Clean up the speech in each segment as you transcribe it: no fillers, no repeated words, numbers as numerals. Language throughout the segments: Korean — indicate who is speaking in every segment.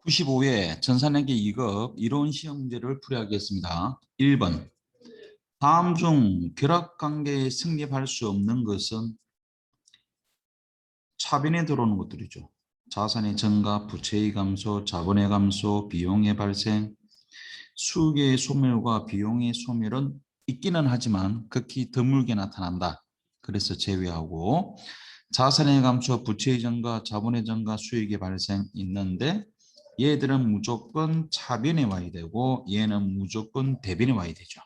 Speaker 1: 95회 전산회계 2급 이론 시험 문제를 풀이하겠습니다. 1번. 다음 중 결합관계에 성립할 수 없는 것은 차변에 들어오는 것들이죠. 자산의 증가, 부채의 감소, 자본의 감소, 비용의 발생, 수익의 소멸과 비용의 소멸은 있기는 하지만 극히 드물게 나타난다. 그래서 제외하고 자산의 감소, 부채의 증가, 자본의 증가, 수익의 발생 있는데 얘들은 무조건 차변에 와야 되고 얘는 무조건 대변에 와야 되죠.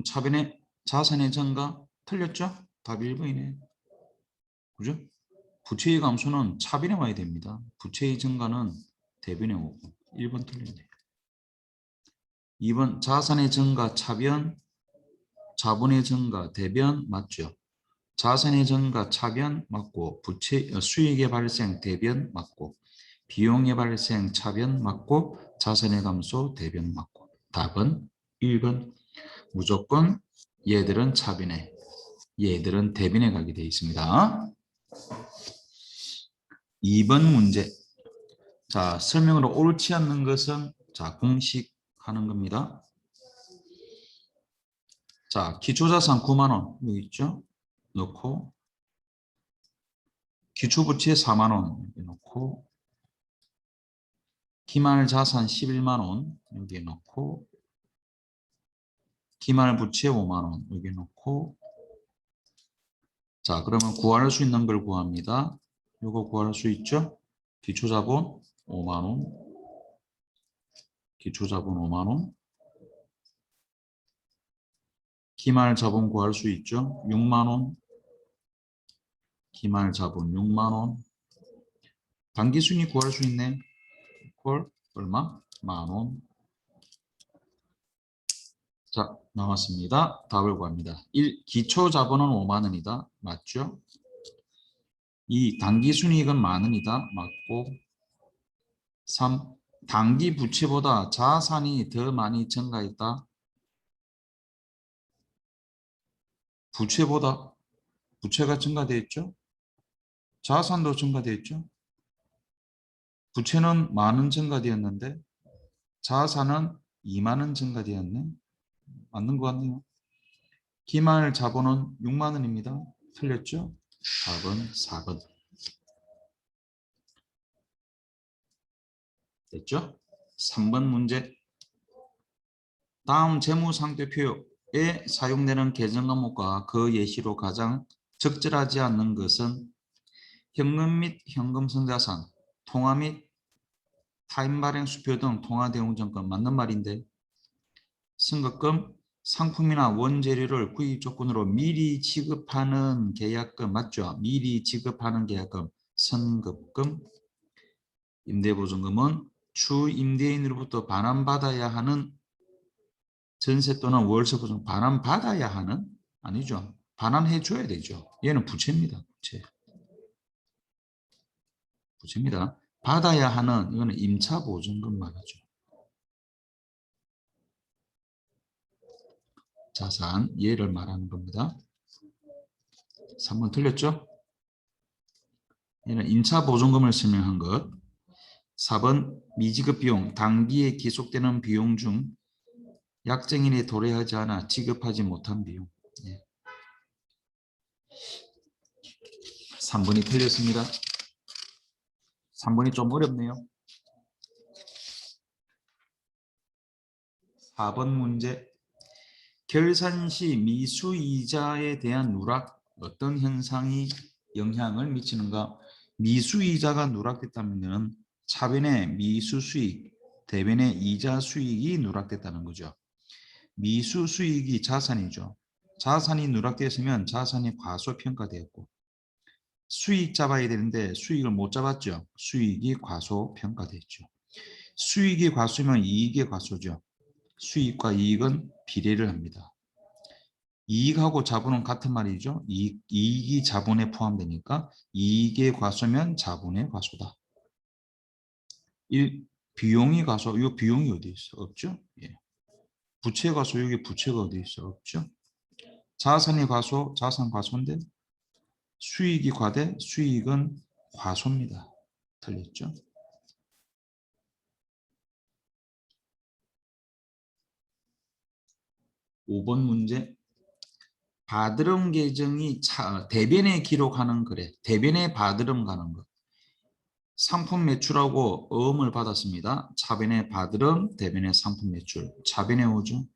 Speaker 1: 차변에 자산의 증가 틀렸죠? 답이 1번이네. 그죠? 부채의 감소는 차변에 와야 됩니다. 부채의 증가는 대변에 오고 1번 틀렸네요. 2번 자산의 증가 차변, 자본의 증가 대변 맞죠? 자산의 증가 차변 맞고 수익의 발생 대변 맞고 비용의 발생 차변 맞고 자산의 감소 대변 맞고 답은 1번 무조건 얘들은 차변에 얘들은 대변에 가게 되어 있습니다. 2번 문제. 자, 설명으로 옳지 않는 것은 자 공식하는 겁니다. 자, 기초자산 9만 원 여기 있죠? 넣고 기초부채 4만 원 여기 넣고 기말자산 11만 원 여기에 넣고 기말부채 5만 원 여기에 넣고 자 그러면 구할 수 있는 걸 구합니다. 이거 구할 수 있죠? 기초자본 5만 원 기초자본 5만 원 기말자본 구할 수 있죠? 6만 원 기말자본 6만 원 당기순이 구할 수 있네. 콜 얼마? 만 원. 자, 나왔습니다. 답을 구합니다. 1. 기초자본은 5만 원이다. 맞죠? 2. 당기순이익은 만 원이다. 맞고 3. 당기 부채보다 자산이 더 많이 증가했다. 부채보다 부채가 증가되었죠? 자산도 증가되었죠? 부채는 만 원 증가되었는데 자산은 2만 원 증가되었네. 맞는 것 같네요. 기말 자본은 6만 원입니다. 틀렸죠? 답은 4번. 됐죠? 3번 문제. 다음 재무상태표에 사용되는 계정 과목과 그 예시로 가장 적절하지 않는 것은 현금 및 현금 선자산, 통화 및 타임 발행 수표 등 통화 대용 증권 맞는 말인데 선급금, 상품이나 원재료를 구입 조건으로 미리 지급하는 계약금 맞죠? 미리 지급하는 계약금, 선급금, 임대보증금은 주 임대인으로부터 반환받아야 하는 전세 또는 월세 보증 반환받아야 하는 아니죠. 반환해 줘야 되죠. 얘는 부채입니다. 부채입니다. 받아야 하는 이거는 임차 보증금 말이죠. 자산 얘를 말하는 겁니다. 3번 틀렸죠? 얘는 임차 보증금을 설명한 것. 4번 미지급 비용 단기에 기속되는 비용 중 약정일에 도래하지 않아 지급하지 못한 비용. 3번이 틀렸습니다. 3번이 좀 어렵네요. 4번 문제. 결산 시 미수이자에 대한 누락 어떤 현상이 영향을 미치는가? 미수이자가 누락됐다면 차변의 미수수익, 대변의 이자 수익이 누락됐다는 거죠. 미수수익이 자산이죠. 자산이 누락됐으면 자산이 과소평가되었고 수익 잡아야 되는데 수익을 못 잡았죠. 수익이 과소평가됐죠. 수익이 과소면 이익이 과소죠. 수익과 이익은 비례를 합니다. 이익하고 자본은 같은 말이죠. 이익이 자본에 포함되니까 이익의 과소면 자본의 과소다. 1. 비용이 과소. 이 비용이 어디 있어? 없죠? 예. 부채 과소. 여기 부채가 어디 있어? 없죠? 자산이 과소. 자산 과소인데 수익이 과대. 수익은 과소입니다. 틀렸죠? 5번 문제. 바드름 계정이 대변에 기록하는 거래. 대변에 바드름 가는 것. 상품 매출하고 어음을 받았습니다. 차변에 바드름, 대변에 상품 매출. 차변에 오죠.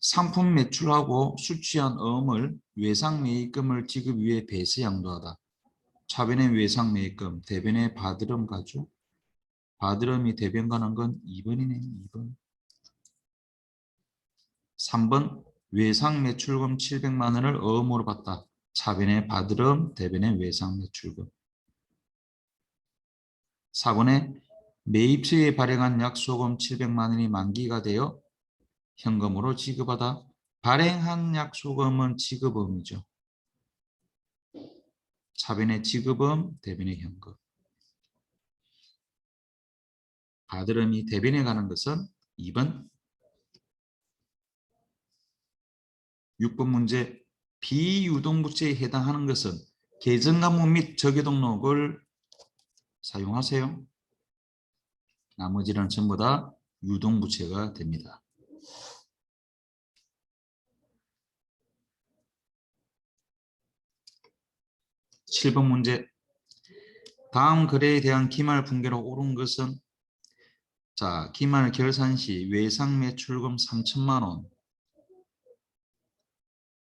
Speaker 1: 상품 매출하고 수취한 어음을 외상매입금을 지급 위해 배세 양도하다. 차변에 외상매입금, 대변에 바드름 가죠. 바드름이 대변 가는 건 2번이네. 2번. 3번 외상매출금 700만 원을 어음으로 받다. 차변에 바드름, 대변에 외상매출금. 4번에 매입시에 발행한 약소금 700만 원이 만기가 되어 현금으로 지급하다. 발행한 약소금은 지급음이죠. 차변의 지급음, 대변의 현금. 바드름이 대변에 가는 것은 2번. 6번 문제. 비유동부채에 해당하는 것은 계정관목 및 저개등록을 사용하세요. 나머지는 전부 다 유동부채가 됩니다. 7번 문제. 다음 거래에 대한 기말 분계로 옳은 것은 자, 기말 결산 시 외상 매출금 3천만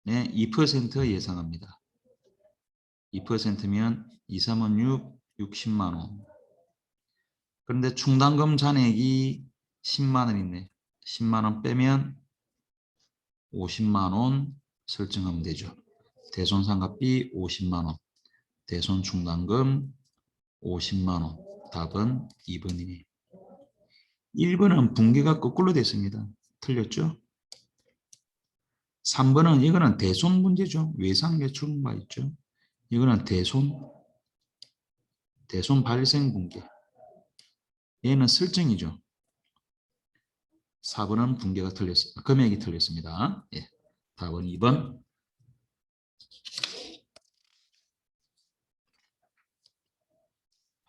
Speaker 1: 원에 2% 예상합니다. 2%면 2, 3은 6, 60만 원. 그런데 충당금 잔액이 10만 원 있네. 10만 원 빼면 50만 원 설정하면 되죠. 대손상각비 50만 원. 대손 충당금 50만 원. 답은 2번이네. 1번은 분기가 거꾸로 됐습니다. 틀렸죠? 3번은 이거는 대손 문제죠. 외상 매출금과 있죠. 이거는 대손 발생 분기. 얘는 설정이죠. 4번은 분기가 틀렸습니다. 금액이 틀렸습니다. 예. 답은 2번.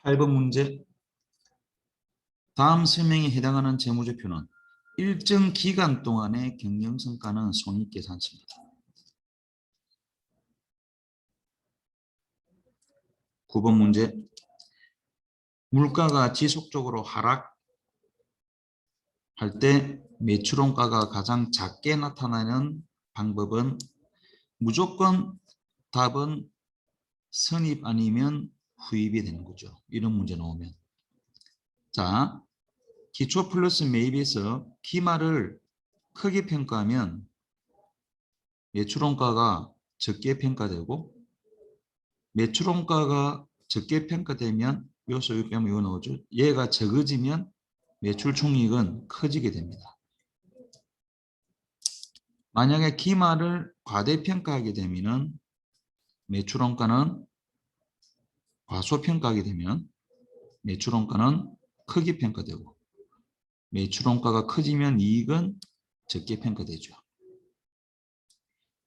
Speaker 1: 8번 문제. 다음 설명에 해당하는 재무제표는 일정 기간 동안의 경영성과는 손익계산서입니다. 9번 문제. 물가가 지속적으로 하락할 때 매출원가가 가장 작게 나타나는 방법은 무조건 답은 선입 아니면 후입이 되는 거죠. 이런 문제 나오면. 자, 기초 플러스 매입에서 기말을 크게 평가하면 매출원가가 적게 평가되고 매출원가가 적게 평가되면 요소 요 빼면 이거 나오죠. 얘가 적어지면 매출 총익은 커지게 됩니다. 만약에 기말을 과대평가하게 되면 매출원가는 과소평가하게 되면 매출원가는 크게 평가되고 매출원가가 커지면 이익은 적게 평가되죠.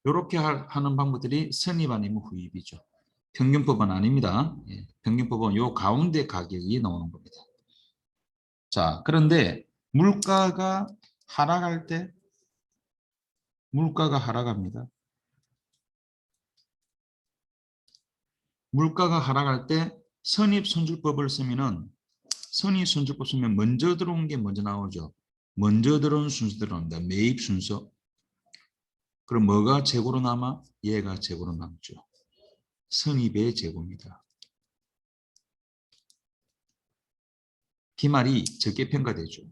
Speaker 1: 이렇게 하는 방법들이 선입 아니면 후입이죠. 평균법은 아닙니다. 예, 평균법은 요 가운데 가격이 나오는 겁니다. 자, 그런데 물가가 하락할 때 물가가 하락합니다. 물가가 하락할 때 선입선출법을 쓰면은 선입선출법 쓰면 먼저 들어온 게 먼저 나오죠. 먼저 들어온 순서 들어옵니다. 매입 순서. 그럼 뭐가 재고로 남아? 얘가 재고로 남죠. 선입의 재고입니다. 기말이 적게 평가되죠.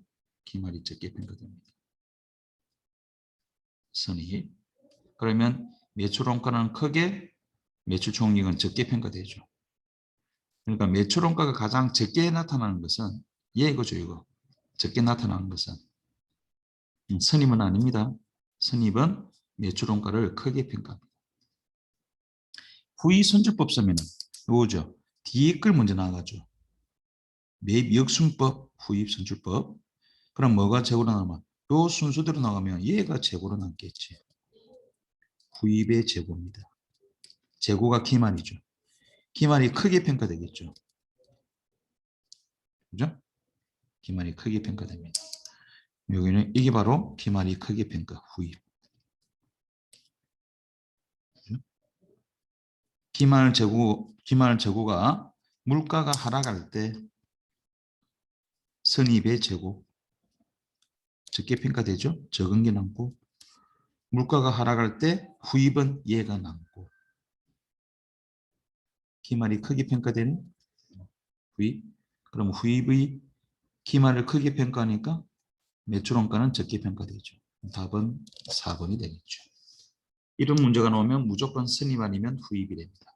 Speaker 1: 기말이 적게 평가됩니다. 선입. 그러면 매출원가는 크게 매출총익은 적게 평가되죠. 그러니까 매출원가가 가장 적게 나타나는 것은 이거죠. 이거. 적게 나타나는 것은 선입은 아닙니다. 선입은 매출원가를 크게 평가합니다. 후이선출법 쓰면 이거죠. 뒤에 걸 먼저 나가죠. 매입 역순법, 후입선출법. 그럼 뭐가 재고로 남아? 요 순서대로 나가면 얘가 재고로 남겠지. 후입의 재고입니다. 재고가 기말이죠. 기말이 크게 평가되겠죠. 그죠? 기말이 크게 평가됩니다. 여기는 이게 바로 기말이 크기 평가 후입. 기말 재고가 물가가 하락할 때 선입의 재고 적게 평가되죠. 적은 게 남고 물가가 하락할 때 후입은 얘가 남고 기말이 크게 평가되는 후입. 그럼 후입의 기말을 크게 평가하니까 매출원가는 적게 평가되죠. 답은 4번이 되겠죠. 이런 문제가 나오면 무조건 선입 아니면 후입이 됩니다.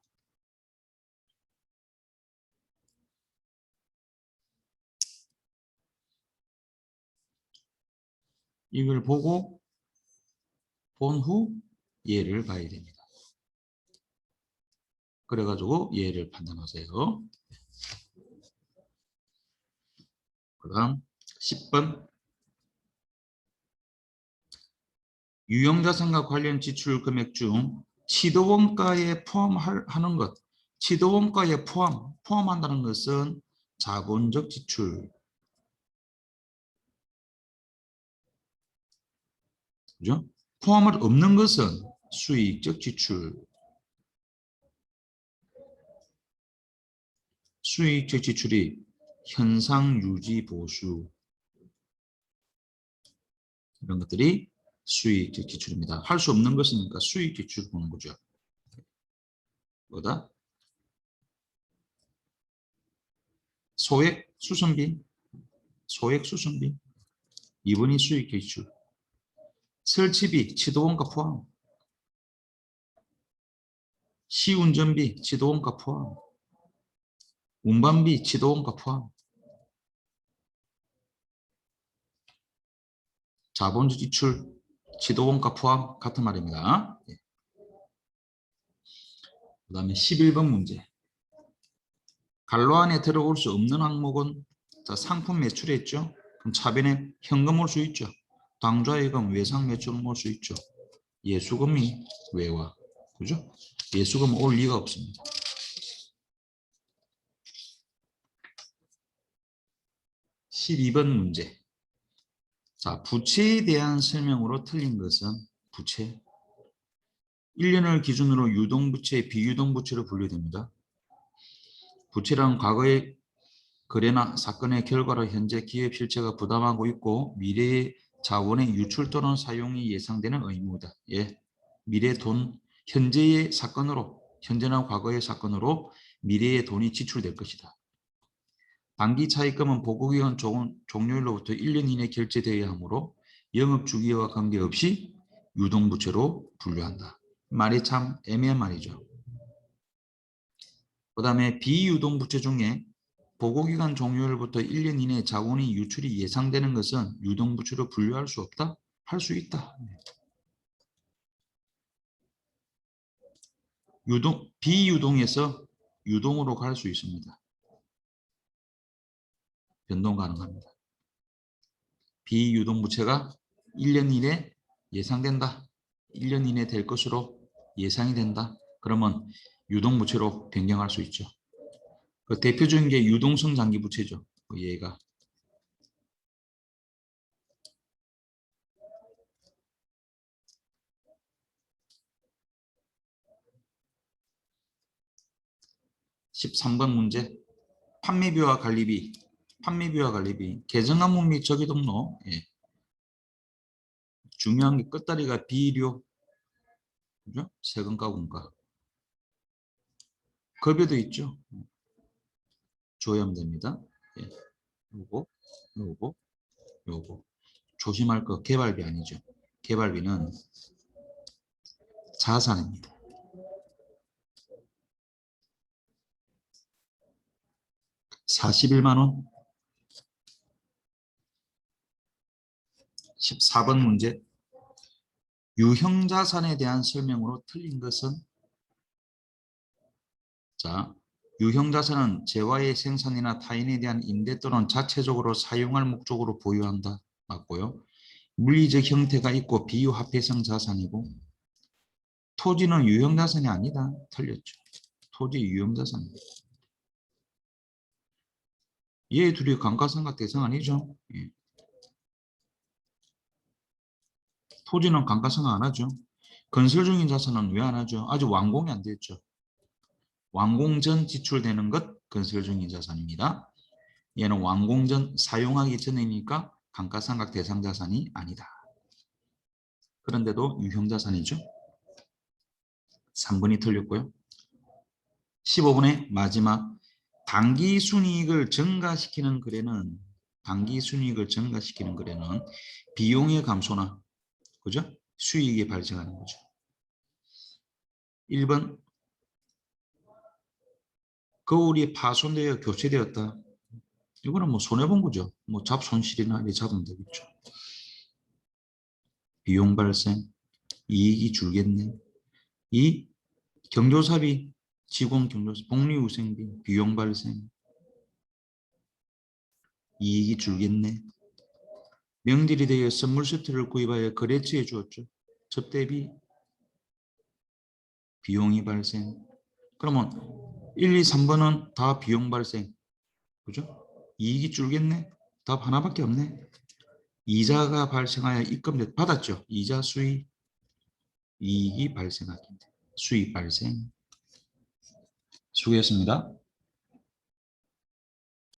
Speaker 1: 이걸 보고 본 후 얘를 봐야 됩니다. 그래가지고 얘를 판단하세요. 그 다음 10번 유형자산과 관련 지출 금액 중 취득원가에 포함하는 것, 취득원가에 포함한다는 것은 자본적 지출, 그죠? 포함을 없는 것은 수익적 지출, 수익적 지출이 현상 유지 보수 이런 것들이 수익적 지출입니다. 할 수 없는 것이니까 수익 지출 보는 거죠. 뭐다? 소액 수선비, 소액 수선비. 2번이 수익 지출. 설치비, 취득원가 포함. 시운전비, 취득원가 포함. 운반비, 취득원가 포함. 자본주 지출, 취득원가 포함 같은 말입니다. 그 다음에 11번 문제. 갈로 안에 들어올 수 없는 항목은 자, 상품 매출에 있죠. 그럼 차변에 현금 올 수 있죠. 당좌예금, 외상 매출은 올 수 있죠. 예수금이 외와. 그죠? 예수금 올 리가 없습니다. 12번 문제. 자, 부채에 대한 설명으로 틀린 것은 부채. 1년을 기준으로 유동부채, 비유동부채로 분류됩니다. 부채란 과거의 거래나 사건의 결과로 현재 기업 실체가 부담하고 있고 미래의 자원의 유출 또는 사용이 예상되는 의무다. 예, 미래 돈, 현재의 사건으로, 현재나 과거의 사건으로 미래의 돈이 지출될 것이다. 단기 차입금은 보고기간 종료일로부터 1년 이내 결제되어야 하므로 영업주기와 관계없이 유동부채로 분류한다. 말이 참 애매한 말이죠. 그 다음에 비유동부채 중에 보고기간 종료일부터 1년 이내 자본이 유출이 예상되는 것은 유동부채로 분류할 수 없다? 할 수 있다. 비유동에서 유동으로 갈 수 있습니다. 변동 가능합니다. 비유동부채가 1년 이내 예상된다. 1년 이내 될 것으로 예상이 된다. 그러면 유동부채로 변경할 수 있죠. 그 대표적인 게 유동성 장기부채죠. 얘가. (13번) 문제. 판매비와 관리비. 계정항목 및 저기등록. 예. 중요한 게 끝다리가 비료, 그죠? 세금과 공가. 급여도 있죠. 줘야만 됩니다. 예. 요거. 조심할 거 개발비 아니죠. 개발비는 자산입니다. (41만 원) (14번) 문제. 유형자산에 대한 설명으로 틀린 것은 자, 유형자산은 재화의 생산이나 타인에 대한 임대 또는 자체적으로 사용할 목적으로 보유한다. 맞고요. 물리적 형태가 있고 비유화폐성 자산이고 토지는 유형자산이 아니다. 틀렸죠. 토지 유형자산입니다. 얘 둘이 감가상각 대상 아니죠. 예. 토지는 감가상각 안 하죠. 건설 중인 자산은 왜 안 하죠? 아직 완공이 안 됐죠. 완공 전 지출되는 것 건설 중인 자산입니다. 얘는 완공 전 사용하기 전이니까 감가상각 대상 자산이 아니다. 그런데도 유형자산이죠. 3번이 틀렸고요. 15번의 마지막 당기순이익을 증가시키는 거래는 비용의 감소나 그죠? 수익이 발생하는 거죠. 1번 거울이 파손되어 교체되었다. 이거는 뭐 손해본 거죠. 뭐 잡손실이나 이렇게 잡으면 되겠죠. 비용 발생, 이익이 줄겠네. 이 경조사비, 직원 경조사, 복리후생비, 비용 발생, 이익이 줄겠네. 명절이 되어 선물 세트를 구입하여 거래처에 주었죠. 접대비, 비용이 발생. 그러면 1, 2, 3번은 다 비용 발생. 그죠? 이익이 줄겠네. 답 하나밖에 없네. 이자가 발생하여 입금돼 받았죠. 이자 수익, 이익이 발생하기. 수익 발생. 수고했습니다.